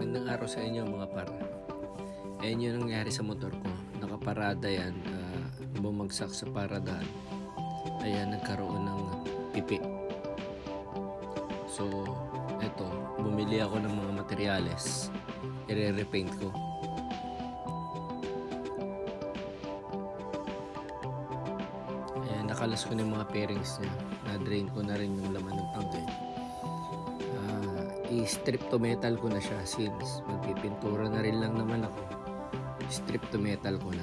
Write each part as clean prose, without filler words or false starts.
Magandang araw sa inyo mga par. Ayan yung nangyari sa motor ko. Nakaparada yan, bumagsak sa paradahan. Ayan, nagkaroon ng pipi. So, eto, bumili ako ng mga materyales. I-repaint ko. Ayan, nakalas ko na yung mga pairings niya. Na-drain ko na rin yung laman ng tangke. I-strip to metal ko na siya since magpipintura na rin lang naman ako. Strip to metal ko na.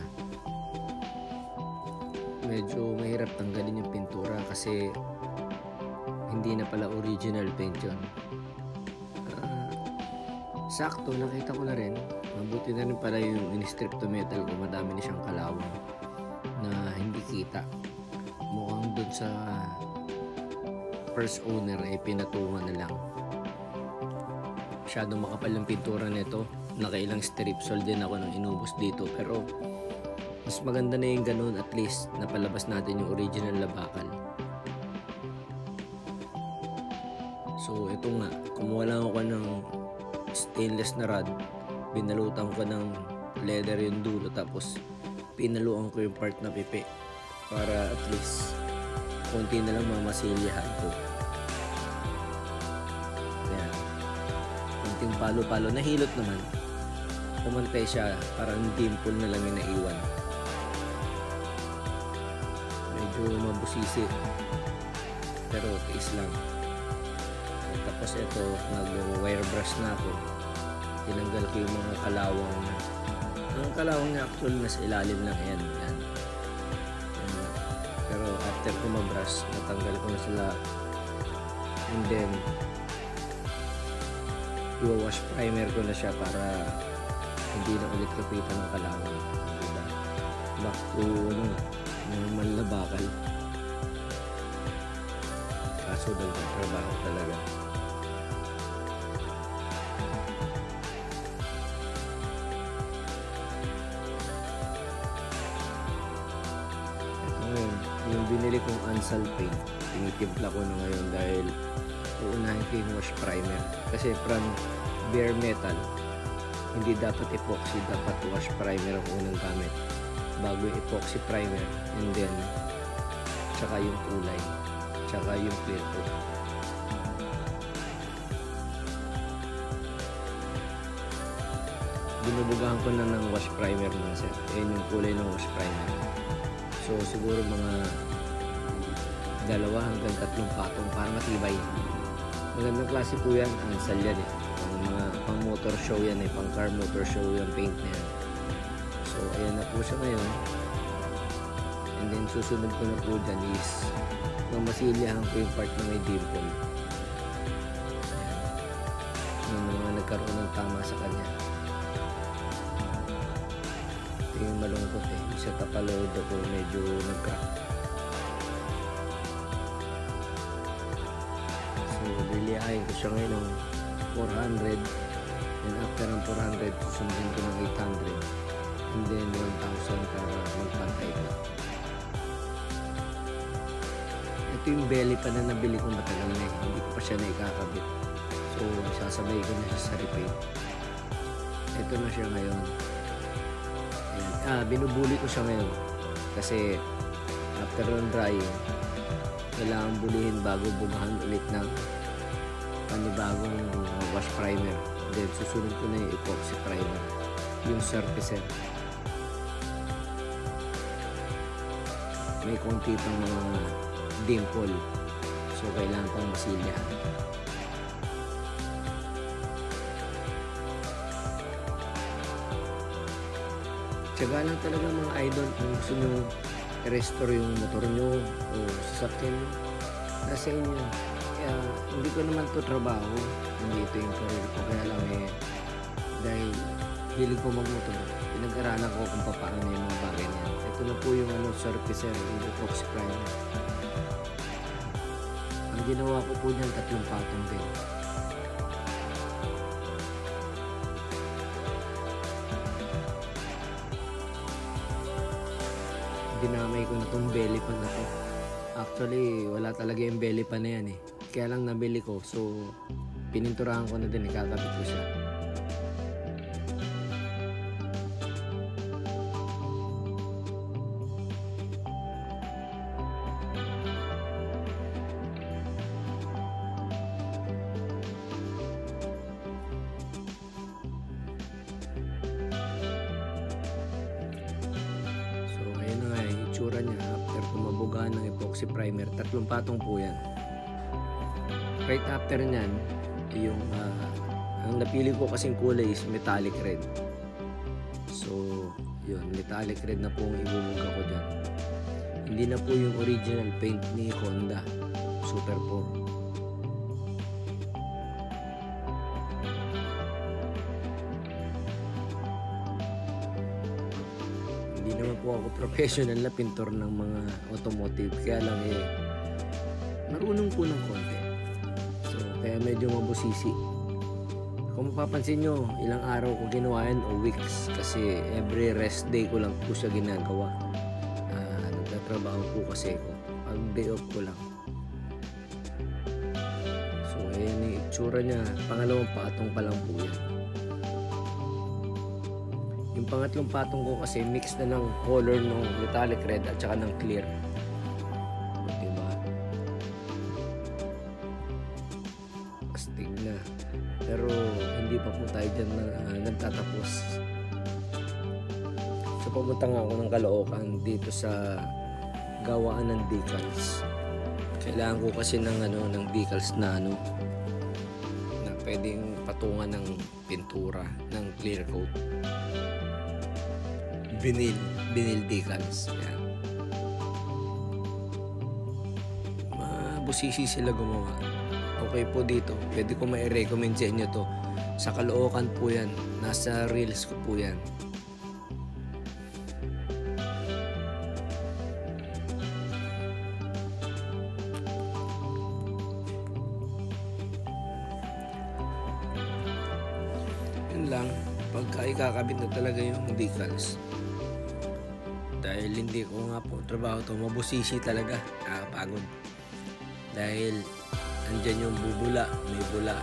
Medyo mahirap tanggalin yung pintura kasi hindi na pala original paint yun. Sakto, nakita ko na rin. Mabuti na rin pala yung in-strip to metal ko. Madami na siyang kalawang na hindi kita. Mukhang dun sa first owner ay pinatungan na lang. Masyadong makapal yung pintura nito. Nakailang stripsol din ako nang inubos dito, pero mas maganda na yung ganun, at least napalabas natin yung original na bakal. So ito nga, kumuha lang ako ng stainless na rod, binalutan ko ng leather yung dulo, tapos pinaluan ko yung part na pipi para at least konti na lang mamasilyahan ko. Yung palo-palo, nahilot naman, pumantay siya, parang dimple na lang yung naiwan. Medyo mabusisi, pero tiis lang. Tapos ito, nag-wire brush na ako. Tinanggal ko yung mga kalawang na. Ang kalawang na actually nasa ilalim lang yan. Pero after ko mabrush, natanggal ko na sila. And then i-wash primer ko na siya para hindi na ulit kapitan ng kalawang, diba? Back to normal na bakal. Kaso nagtatrabaho talaga. Ito ngayon, yung binili kong Ansal paint, tinitimpla ko na ngayon dahil uunahin ko yung wash primer. Kasi from bare metal, hindi dapat epoxy, dapat wash primer ang unang gamit bago yung epoxy primer, and then tsaka yung kulay, tsaka yung clear coat. Binubugahan ko na ng wash primer na sir. Ayan yung kulay ng wash primer. So siguro mga 2 hanggang 3 patong para matibay. Magandang klase po yan, Ansal yan eh. Pang motor show yan eh, pang car motor show yung paint na yan. So ayan na po siya ngayon. And then susunod ko na po dyan is mamasilyahan ko yung part na may dimple. Ayan. Yung mga nagkaroon ng tama sa kanya. Ito yung malungkot eh. Isa tapaload ako, medyo nag-crack. Lilihain ko siya ngayon ng 400, and after ng 400 susundin ko ng 800, and then 1,000 para magpantay ko. Ito yung belly pa na nabili ko matagal na eh, hindi ko pa siya naikakabit, so sasabay ko na siya sa repaint. Ito na siya ngayon. Ayan. Binubuli ko siya ngayon kasi after ng drying kailangan bulihin bago bugahan ulit ng panibagong wash primer. Then susunod ko na yung epoxy primer, yung surfacer. May konti pang mga dimple, so kailangan pang masilyahan. Tiyaga lang talaga mga idol kung gusto nyo i-restore yung motor nyo o sasakyan nyo, nasa inyo. Kaya hindi ko naman to trabaho, hindi ito yung career ko, kaya lang eh dahil hilig ko magmotor, pinag-aralan ko kung paano yung mga bagay niyan. Ito na po yung surfacer, yung epoxy primer. Ang ginawa ko po niyan 3 patong din. Dinamay ko na tong belly pan na to. Actually, wala talaga yung belly pan na yan eh. Kaya lang nabili ko, so pininturahan ko na din, ikakabit ko siya. epoxy primer. 3 patong po yan. Right after nyan, yung ang napili ko kasing kulay is metallic red. So yun, metallic red na po ang ibubuga ko dyan. Hindi na po yung original paint ni Honda Super 4. Hindi naman po ako professional na pintor ng mga automotive, kaya lang marunong po ng konti. So kaya medyo mabusisi. Kung mapapansin nyo, ilang araw ko ginawa yan o weeks, kasi every rest day ko lang po siya ginagawa. Nagtatrabaho po kasi ko pag day off ko lang. So ayan yung itsura niya. Pangalawang patong pa lang po yan. Yung pangatlong patong ko kasi mix na ng color ng metallic red at saka ng clear. Diba? Astig na. Pero hindi pa po tayo dyan nagtatapos. So pumunta nga ako ng Caloocan dito sa gawaan ng decals. Kailangan ko kasi ng decals na na pwedeng patungan ng pintura ng clear coat. Vinyl decals. Yan. Mabusisi sila gumawa. Okay po dito. Pwede ko mai-recommend sa inyo to. Sa Caloocan po yan. Nasa reels ko po yan. Yun lang. Pagka ikakabit na talaga yung decals. Dahil hindi ko nga po trabaho to, mabusisi talaga. Nakakapagod. Dahil andyan yung bubula, may bula.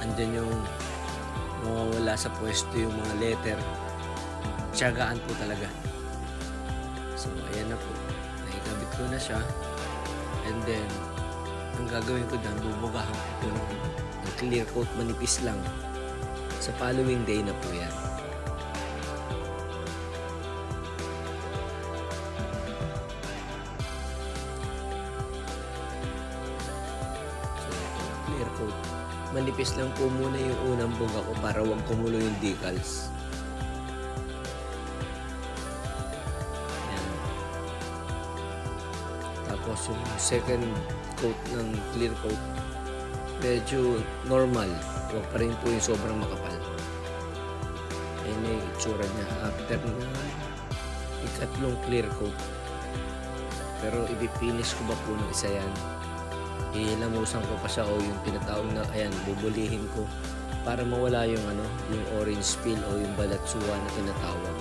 Andyan yung mawawala sa pwesto yung mga letter. Tiyagaan po talaga. So ayan na po. Naikabit ko na siya. And then, ang gagawin ko dyan, bubugahan ko po ng clear coat, manipis lang. Sa following day na po yan. Coat. Manipis lang po muna yung unang buga ko para wag kumulo yung decals. Yan. Tapos yung second coat ng clear coat, medyo normal. Huwag pa rin po yung sobrang makapal. Ayan yung itsura niya after na ikatlong clear coat. Pero ipipinish ko ba po ng isa yan? Ilamusan ko pa siya o yung tinatawag na ayan, bubulihin ko para mawala yung yung orange peel o yung balatsuwa na tinatawag.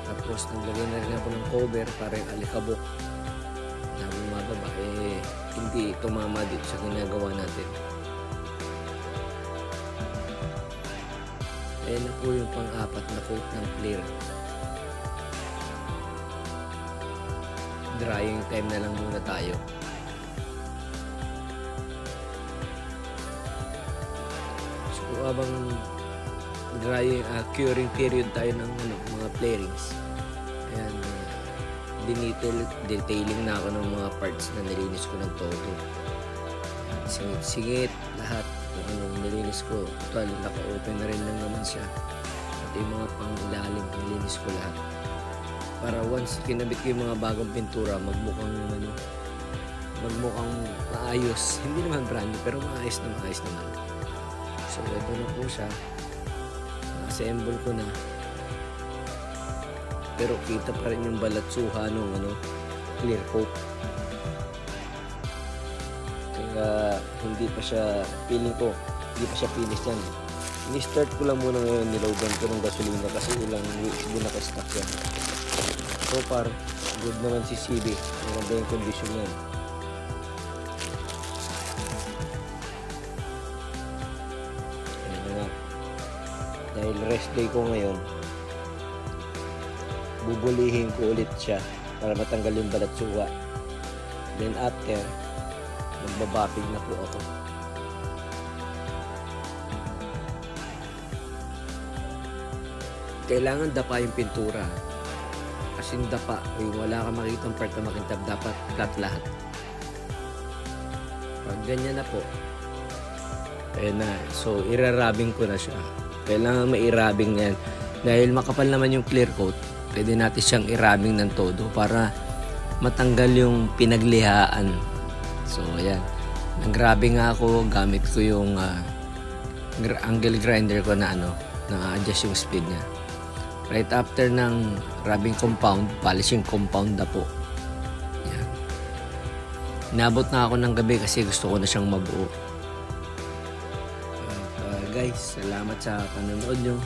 Tapos naglagay na rin ako ng cover para yung alikabok na bumababa hindi tumama dito sa ginagawa natin. Ayan na po yung pang-apat na coat ng clear. Drying time na lang muna tayo. Habang drying, curing period tayo ng mga flarings. Ayan, detailing na ako ng mga parts na nilinis ko ng todo. Singit lahat kung anong nilinis ko. Total, naka-open na rin lang naman siya. At yung mga pang-ilalim, nilinis ko lahat. Para once kinabit ko yung mga bagong pintura, magmukhang maayos. Hindi naman brand new, pero maayos naman. So ito na po siya. Na-assemble ko na. Pero kita pa rin yung balatsuha nung clear coat. Kaya hindi pa siya, feeling ko, hindi pa siya finish yan. Ni-start ko lang muna ngayon, niloadan ko ng gasolina kasi ilang weeks din naka-stock yan. So far, good naman si CB. Maganda yung condition yan. Dahil rest day ko ngayon, bubulihin ko ulit siya para matanggal yung balatsuwa. Then after, magbabapig na po ako. Kailangan dapa yung pintura. Kasing dapa, yung wala ka makitang part na makintab, dapat flat lahat. Pag ganyan na po, ayan na. So, irarabing ko na siya. Kailangan mairabing na yan. Dahil makapal naman yung clear coat, pwede natin siyang irabing ng todo para matanggal yung pinaglihaan. So, ayan. Nag-grabbing nga ako, gamit ko yung angle grinder ko na na-adjust yung speed niya. Right after ng rubbing compound, polishing compound na po. Ayan. Inabot na ako ng gabi kasi gusto ko na siyang mabuo. Guys, salamat sa panonood nyo.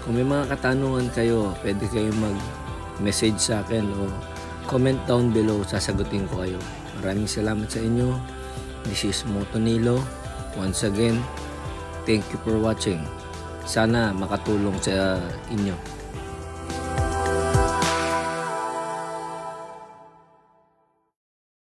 Kung may mga katanungan kayo, pwede kayong mag-message sa akin o comment down below, sasagutin ko kayo. Maraming salamat sa inyo. This is Moto Nilo. Once again, thank you for watching. Sana makatulong sa inyo.